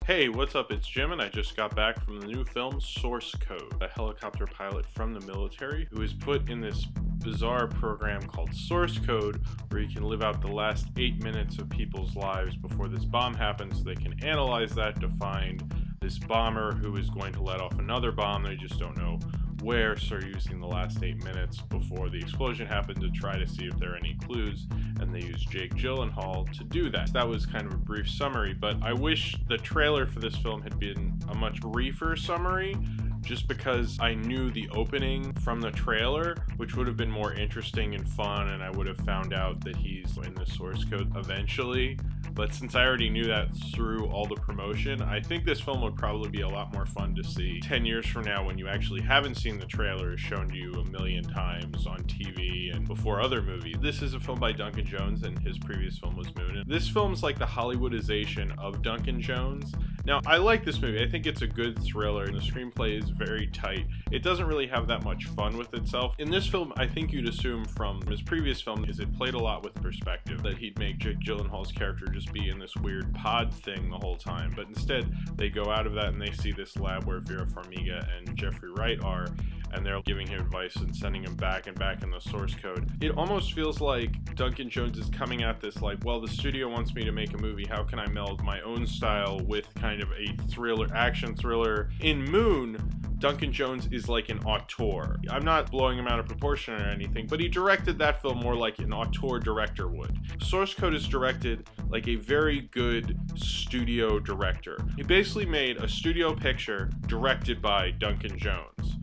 Hey, what's up? It's Jim, and I just got back from the new film Source Code, a helicopter pilot from the military who is put in this bizarre program called Source Code, where he can live out the last 8 minutes of people's lives before this bomb happens. They can analyze that to find this bomber who is going to let off another bomb. They just don't know where, so they're using the last 8 minutes before the explosion happened to try to see if there are any clues, and they use Jake Gyllenhaal to do that. That was kind of a brief summary, but I wish the trailer for this film had been a much briefer summary, just because I knew the opening from the trailer, which would have been more interesting and fun, and I would have found out that he's in the source code eventually. But since I already knew that through all the promotion, I think this film would probably be a lot more fun to see 10 years from now when you actually haven't seen the trailer shown to you a million times on TV and before other movies. This is a film by Duncan Jones, and his previous film was Moon. And this film's like the Hollywoodization of Duncan Jones. Now, I like this movie. I think it's a good thriller, and the screenplay is very tight. It doesn't really have that much fun with itself. In this film, I think you'd assume from his previous film is it played a lot with perspective, that he'd make Jake Gyllenhaal's character just be in this weird pod thing the whole time. But instead, they go out of that and they see this lab where Vera Farmiga and Jeffrey Wright are, and they're giving him advice and sending him back and back in the source code. It almost feels like Duncan Jones is coming at this like, well, the studio wants me to make a movie. How can I meld my own style with kind of a thriller, action thriller? In Moon, Duncan Jones is like an auteur. I'm not blowing him out of proportion or anything, but he directed that film more like an auteur director would. Source Code is directed like a very good studio director. He basically made a studio picture directed by Duncan Jones,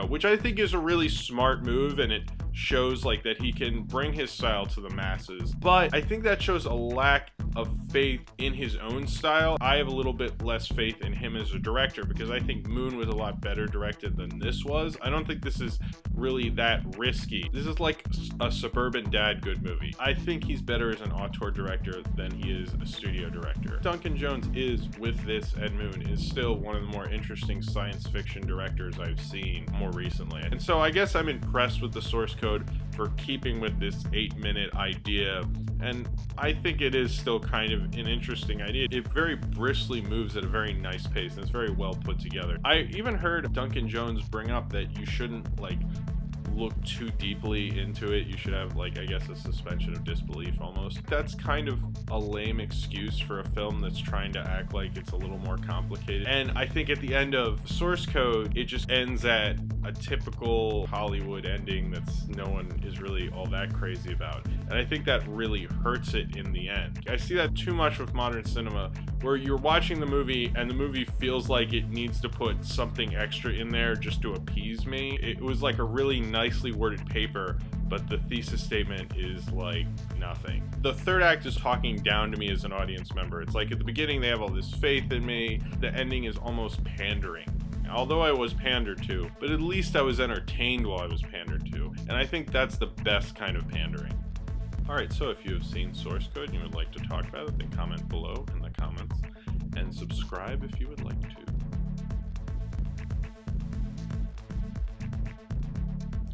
which I think is a really smart move, and it shows like that he can bring his style to the masses. But I think that shows a lack of faith in his own style. I have a little bit less faith in him as a director because I think Moon was a lot better directed than this was. I don't think this is really that risky. This is like a suburban dad good movie. I think he's better as an auteur director than he is a studio director. Duncan Jones is, with this and Moon, is still one of the more interesting science fiction directors I've seen more recently. And so I guess I'm impressed with the source code for keeping with this 8-minute idea, and I think it is still kind of an interesting idea. It very briskly moves at a very nice pace, and it's very well put together. I even heard Duncan Jones bring up that you shouldn't look too deeply into it. You should have I guess a suspension of disbelief almost. That's kind of a lame excuse for a film that's trying to act like it's a little more complicated. And I think at the end of Source Code, it just ends at a typical Hollywood ending that's no one is really all that crazy about. And I think that really hurts it in the end. I see that too much with modern cinema, where you're watching the movie and the movie feels like it needs to put something extra in there just to appease me. It was like a really nicely worded paper, but the thesis statement is like nothing. The third act is talking down to me as an audience member. It's like at the beginning they have all this faith in me. The ending is almost pandering. Although I was pandered to, but at least I was entertained while I was pandered to. And I think that's the best kind of pandering. Alright, so if you have seen Source Code and you would like to talk about it, then comment below in the comments. And subscribe if you would like to.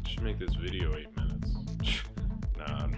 Should make this video 8 minutes. Nah,